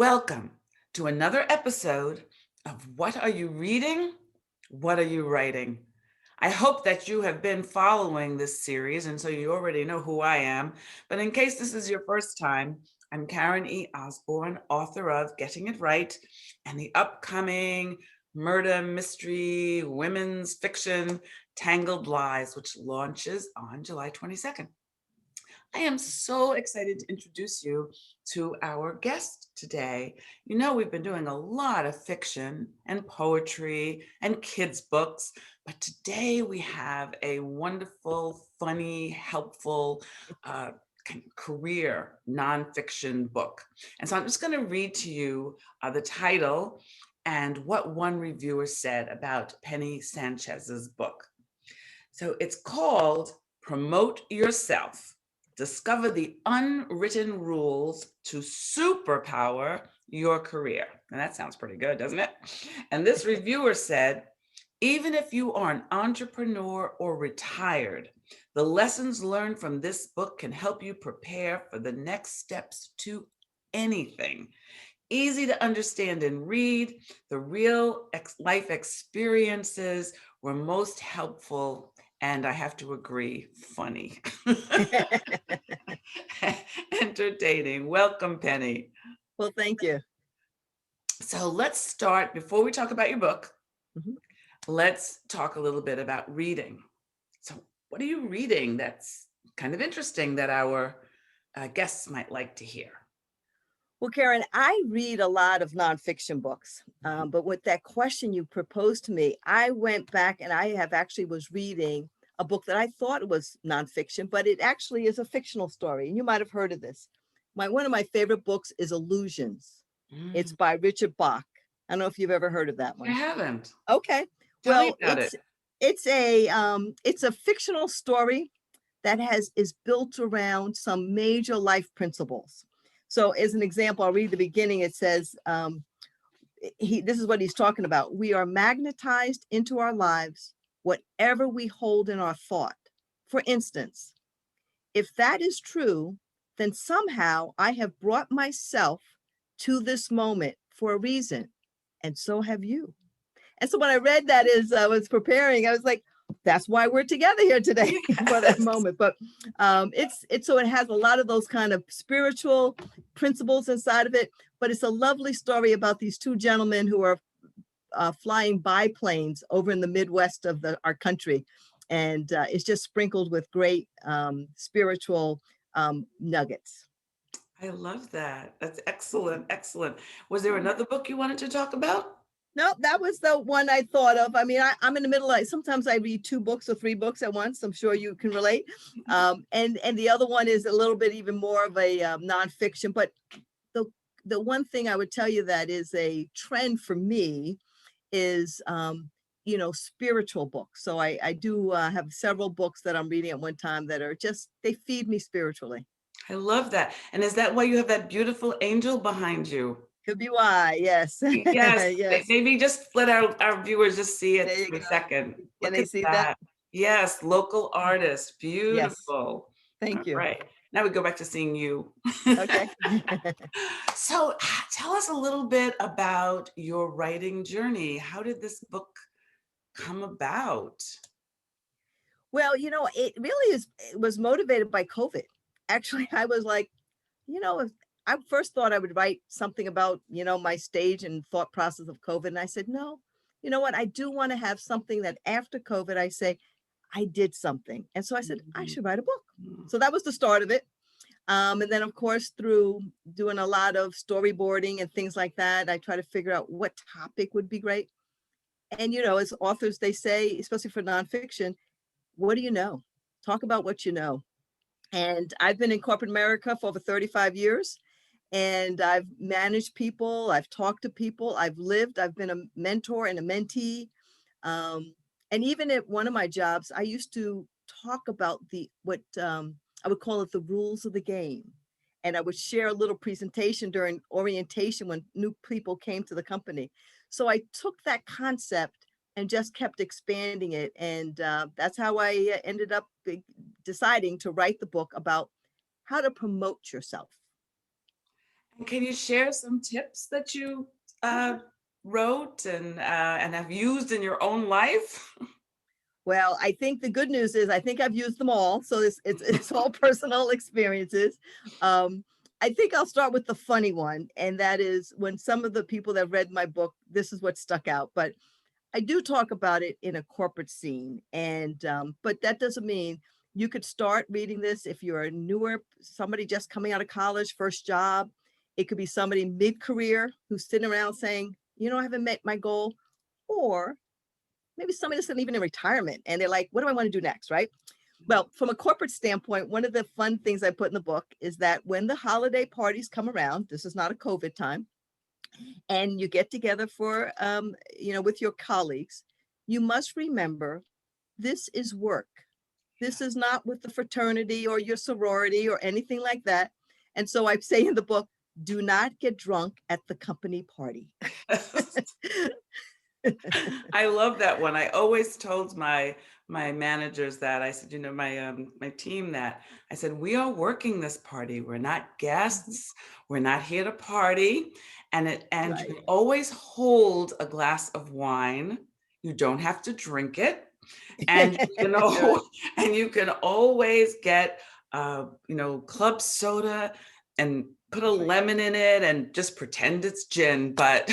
Welcome to another episode of What Are You Reading? What Are You Writing? I hope that you have been following this series, and so you already know who I am. But in case this is your first time, I'm Karen E. Osborne, author of Getting It Right and the upcoming murder mystery women's fiction Tangled Lies, which launches on July 22nd. I am so excited to introduce you to our guest today. You know, we've been doing a lot of fiction and poetry and kids' books, but today we have a wonderful, funny, helpful, kind of career nonfiction book. And so I'm just going to read to you the title and what one reviewer said about Penny Sanchez's book. So it's called Promote Yourself. Discover the unwritten rules to superpower your career. And that sounds pretty good, doesn't it? And this reviewer said, even if you are an entrepreneur or retired, the lessons learned from this book can help you prepare for the next steps to anything. Easy to understand and read, the real life experiences were most helpful, and I have to agree, funny. Entertaining. Welcome, Penny. Well, thank you. So let's start, before we talk about your book, Mhm. let's talk a little bit about reading. So what are you reading that's kind of interesting that our guests might like to hear? Well, Karen, I read a lot of nonfiction books, Mhm. but with that question you proposed to me, I went back and I have actually was reading a book that I thought was nonfiction, but it actually is a fictional story. And you might have heard of this. One of my favorite books is Illusions. It's Mm, by Richard Bach. I don't know if you've ever heard of that I one. haven't. Okay. Tell me Well, about it. it's a fictional story that has is built around some major life principles. So, as an example, I'll read the beginning. It says, this is what he's talking about. We are magnetized into our lives, whatever we hold in our thought. For instance, if that is true, then somehow I have brought myself to this moment for a reason, and so have you. And so when I read that as I was preparing, I was like, that's why we're together here today for that Yes. moment. But it's so it has a lot of those kind of spiritual principles inside of it. But it's a lovely story about these two gentlemen who are flying biplanes over in the Midwest of our country, and it's just sprinkled with great spiritual nuggets. I love that. That's excellent. Excellent. Was there another book you wanted to talk about? No, that was the one I thought of. I mean, I'm in the middle. Sometimes I read two books or three books at once. I'm sure you can relate. And the other one is a little bit even more of a nonfiction. But the the one thing I would tell you that is a trend for me is spiritual books. So I do have several books that I'm reading at one time that are just they feed me spiritually. I love that. And is that why you have that beautiful angel behind you? Could be why. Yes, Yes. yes. Maybe just let our viewers just see There it you for a go. second. Can Look they at see that? that. Yes, local artist. Yes. Beautiful. All Thank you. right. Now we go back to seeing you. Okay. So tell us a little bit about your writing journey. How did this book come about? Well, it really it was motivated by COVID. Actually, I was like, if I first thought I would write something about, my stage and thought process of COVID. And I said, no, you know what? I do want to have something that after COVID, I say, I did something. And so I said, I Mhm. should write a book. So that was the start of it. And then, of course, through doing a lot of storyboarding and things like that, I try to figure out what topic would be great. And, as authors, they say, especially for nonfiction, what do you know? Talk about what you know. And I've been in corporate America for over 35 years. And I've managed people, I've talked to people, I've been a mentor and a mentee. Um, and even at one of my jobs, I used to talk about what I would call it the rules of the game. And I would share a little presentation during orientation when new people came to the company. So I took that concept and just kept expanding it. And that's how I ended up deciding to write the book about how to promote yourself. And can you share some tips that you wrote and have used in your own life? Well, I think the good news is I think I've used them all. So it's all personal experiences. Um, I think I'll start with the funny one, and that is when some of the people that read my book, this is what stuck out. But I do talk about it in a corporate scene, and but that doesn't mean you could start reading this if you're a newer somebody just coming out of college, first job. It could be somebody mid-career who's sitting around saying, I haven't met my goal, or maybe somebody that's even in retirement and they're like, what do I want to do next? Right. Well, from a corporate standpoint, one of the fun things I put in the book is that when the holiday parties come around, this is not a COVID time, and you get together for, with your colleagues, you must remember this is work. This is not with the fraternity or your sorority or anything like that. And so I say in the book, do not get drunk at the company party. I love that one. I always told my managers that. I said, my team that. I said, we are working this party. We're not guests. We're not here to party. And you Right. can always hold a glass of wine. You don't have to drink it. And you Right. know, and you can always get club soda and put a That's right. lemon in it and just pretend it's gin. But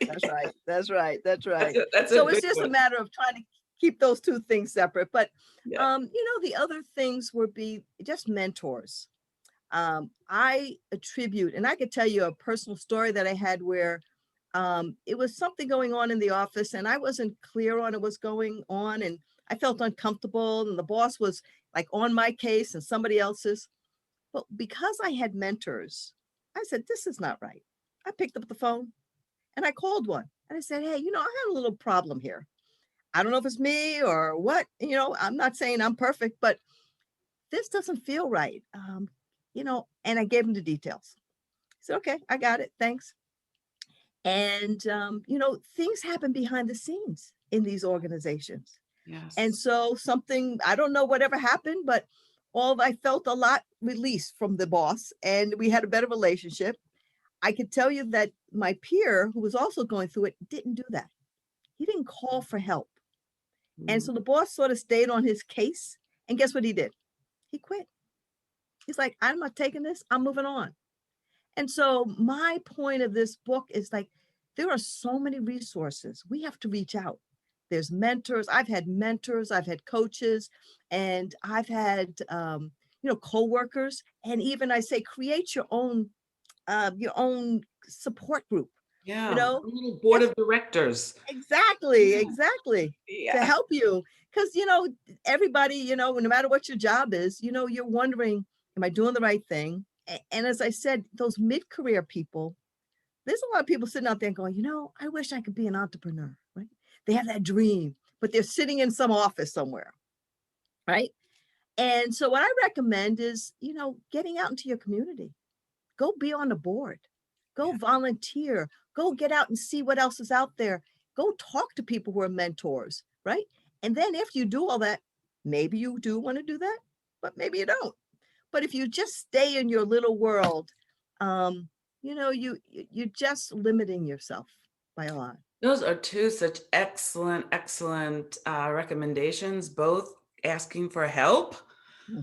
That's right. That's right. That's that's right. that's a So it's good just a one. matter of trying to keep those two things separate. But Yeah. the other things would be just mentors. I attribute, and I could tell you a personal story that I had where it was something going on in the office and I wasn't clear on it was going on, and I felt uncomfortable, and the boss was like on my case and somebody else's. But because I had mentors, I said, this is not right. I picked up the phone and I called one and I said, hey, I had a little problem here. I don't know if it's me or what, I'm not saying I'm perfect, but this doesn't feel right. And I gave him the details. He said, okay, I got it. Thanks. And, things happen behind the scenes in these organizations. And Yes. so something, I don't know whatever happened, but I felt a lot released from the boss and we had a better relationship. I could tell you that my peer, who was also going through it, didn't do that. He didn't call for help. And Mm. so the boss sort of stayed on his case. And guess what he did? He quit. He's like, I'm not taking this. I'm moving on. And so my point of this book is like, there are so many resources. We have to reach out. There's mentors. I've had mentors, I've had coaches, and I've had, coworkers. And even I say, create your own support group, you Yeah. know, A little board just of directors. exactly, Yeah. exactly, to Yeah. help you. Because, everybody, no matter what your job is, you're wondering, am I doing the right thing? And as I said, those mid-career people, there's a lot of people sitting out there going, I wish I could be an entrepreneur, right? They have that dream, but they're sitting in some office somewhere, right? And so what I recommend is, getting out into your community. Go be on the board. Go Yeah. volunteer. Go get out and see what else is out there. Go talk to people who are mentors, right? And then after you do all that, maybe you do want to do that, but maybe you don't. But if you just stay in your little world, you're just limiting yourself by a lot. Those are two such excellent recommendations, both asking for help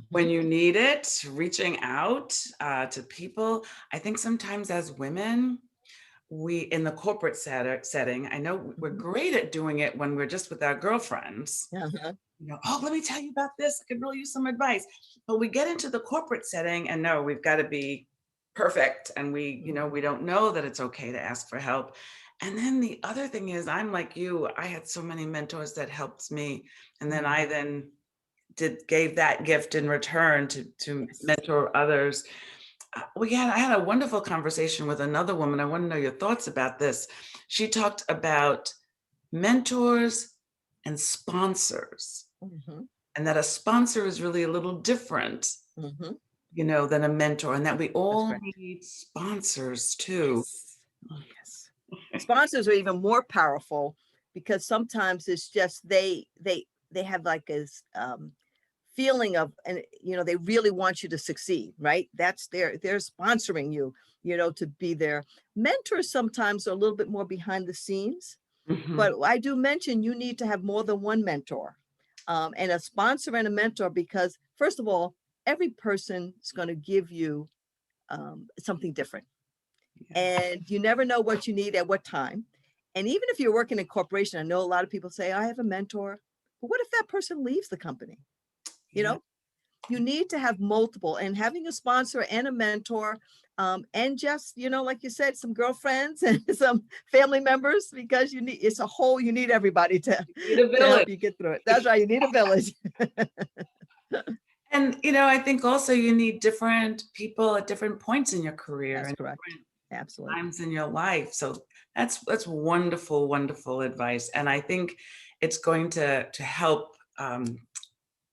when Mhm, you need it, reaching out to people. I think sometimes as women, we in the corporate setting, I know we're mhm. great at doing it when we're just with our girlfriends. Uh-huh. Oh, let me tell you about this. I could really use some advice. But we get into the corporate setting and no, we've got to be perfect. And we Mhm, don't know that it's okay to ask for help. And then the other thing is, I'm like you, I had so many mentors that helped me. And then mhm. I gave that gift in return to Yes. mentor others. I had a wonderful conversation with another woman. I want to know your thoughts about this. She talked about mentors and sponsors, Mhm, and that a sponsor is really a little different, mhm. than a mentor, and that we That's all correct. need sponsors too. Yes. Oh, yes. Sponsors are even more powerful because sometimes it's just they have like this feeling of, and they really want you to succeed, right? That's they're sponsoring you, to be there. Mentors sometimes are a little bit more behind the scenes, Mhm. but I do mention you need to have more than one mentor, and a sponsor and a mentor, because first of all, every person is going to give you something different, Yes. and you never know what you need at what time. And even if you're working in a corporation, I know a lot of people say, I have a mentor, but what if that person leaves the company? You Yeah. know, you need to have multiple, and having a sponsor and a mentor, and just, like you said, some girlfriends and some family members, because it's a whole, you need everybody to, You need a to village. help you get through it. That's right. You need a village. And I think also you need different people at different points in your career That's and correct. different Absolutely. times in your life. So that's wonderful, wonderful advice. And I think it's going to help.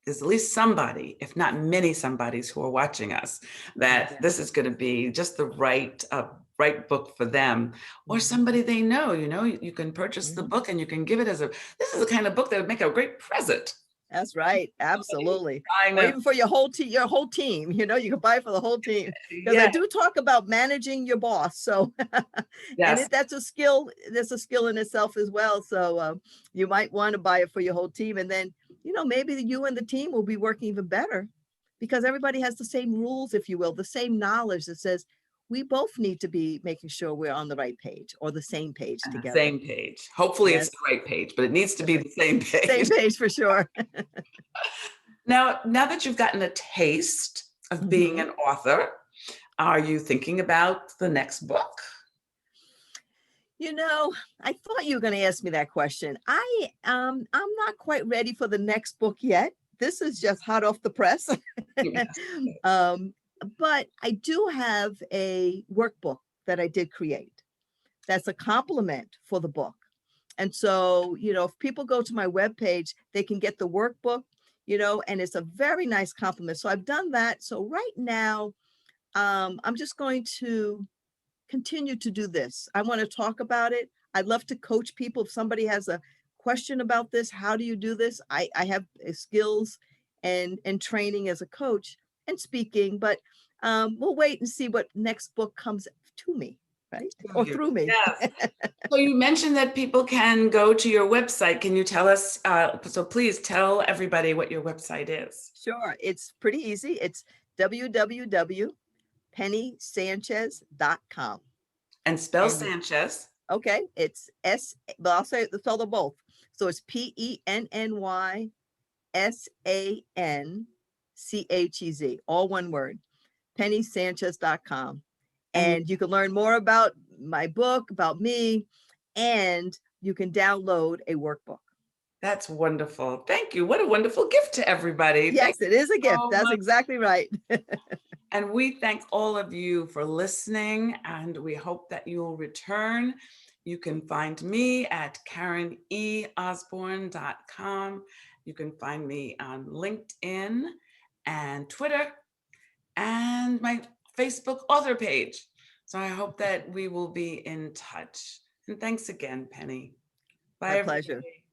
There's at least somebody, if not many somebodies who are watching us, that Yes. this is going to be just the right book for them, or Mhm. somebody they know. You can purchase the Mhm. book and you can give it as this is the kind of book that would make a great present. That's right. Somebody Absolutely. buying Or a even for your whole team, you can buy it for the whole team. Because I yeah, do talk about managing your boss. So, and yes, if that's a skill, that's a skill in itself as well. So, you might want to buy it for your whole team. And then, maybe you and the team will be working even better, because everybody has the same rules, if you will, the same knowledge that says we both need to be making sure we're on the right page or the same page on the together. same page. Hopefully, it's Yes. the right page, but it needs to be the same Same page. page for sure. Now that you've gotten a taste of being Mhm. an author, are you thinking about the next book? You know, I thought you were going to ask me that question. I'm not quite ready for the next book yet. This is just hot off the press. Yes. um, but I do have a workbook that I did create. That's a complement for the book. And so, if people go to my webpage, they can get the workbook, and it's a very nice compliment. So I've done that. So right now, I'm just going to continue to do this. I want to talk about it. I'd love to coach people. If somebody has a question about this, how do you do this? I have skills and training as a coach and speaking, but we'll wait and see what next book comes to me, right? Or through me. Yes. So you mentioned that people can go to your website. Can you tell us? So please tell everybody what your website is. Sure. It's pretty easy. It's www.pennysanchez.com. And spell And Sanchez. okay, it's but I'll spell them both. So it's PENNYSANCHEZ, all one word, pennysanchez.com. And And you can learn more about my book, about me, and you can download a workbook. that's wonderful. Thank you. What a wonderful gift to everybody. Thank Yes, you it is a gift. so That's much. exactly right. And we thank all of you for listening, and we hope that you'll return. You can find me at KarenEOsborne.com. You can find me on LinkedIn and Twitter and my Facebook author page. So I hope that we will be in touch. And thanks again, Penny. My Bye, pleasure. everybody.